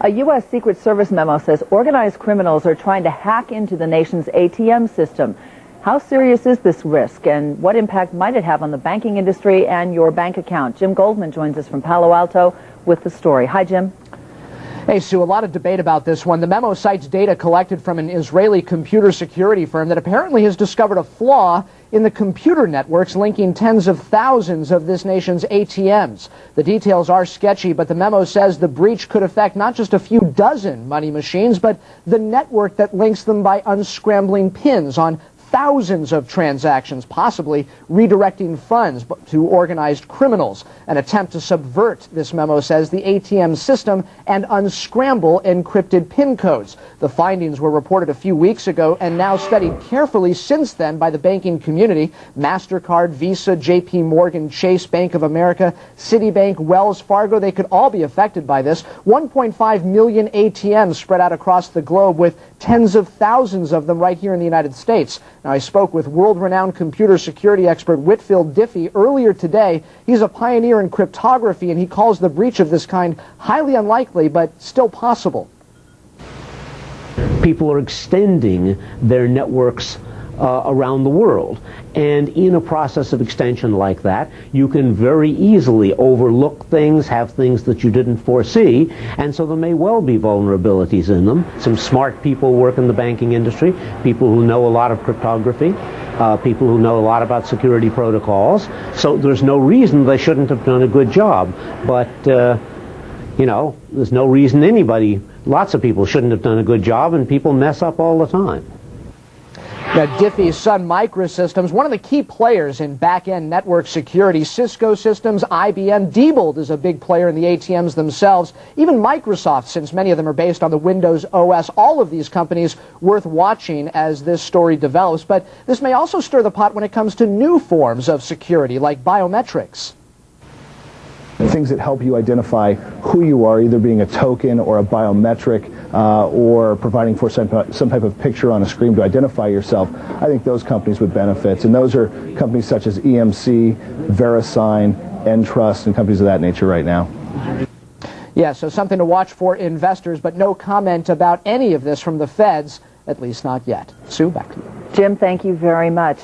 A U.S. Secret Service memo says organized criminals are trying to hack into the nation's ATM system. How serious is this risk, and what impact might it have on the banking industry and your bank account? Jim Goldman joins us from Palo Alto with the story. Hi, Jim. Hey, Sue, a lot of debate about this one. The memo cites data collected from an Israeli computer security firm that apparently has discovered a flaw in the computer networks linking tens of thousands of this nation's ATMs. The details are sketchy, but the memo says the breach could affect not just a few dozen money machines, but the network that links them by unscrambling pins on thousands of transactions, possibly redirecting funds to organized criminals. An attempt to subvert, this memo says, the ATM system and unscramble encrypted PIN codes. The findings were reported a few weeks ago and now studied carefully since then by the banking community. MasterCard, Visa, JP Morgan, Chase, Bank of America, Citibank, Wells Fargo, they could all be affected by this. 1.5 million ATMs spread out across the globe, with tens of thousands of them right here in the United States. Now, I spoke with world-renowned computer security expert Whitfield Diffy earlier today. He's a pioneer in cryptography, and he calls the breach of this kind highly unlikely, but still possible. People are extending their networks around the world. And in a process of extension like that, you can very easily overlook things, have things that you didn't foresee, and so there may well be vulnerabilities in them. Some smart people work in the banking industry, people who know a lot of cryptography, people who know a lot about security protocols, so there's no reason they shouldn't have done a good job. But, you know, there's no reason lots of people shouldn't have done a good job, and people mess up all the time. Now, Diffy's Sun Microsystems, one of the key players in back-end network security. Cisco Systems, IBM, Diebold is a big player in the ATMs themselves. Even Microsoft, since many of them are based on the Windows OS. All of these companies worth watching as this story develops. But this may also stir the pot when it comes to new forms of security, like biometrics. Things that help you identify who you are, either being a token or a biometric, or providing for some type of picture on a screen to identify yourself. I think those companies would benefit, and those are companies such as EMC, VeriSign, Entrust, and companies of that nature right now. Yeah, so something to watch for investors, but no comment about any of this from the feds, at least not yet. Sue, back to you. Jim, thank you very much.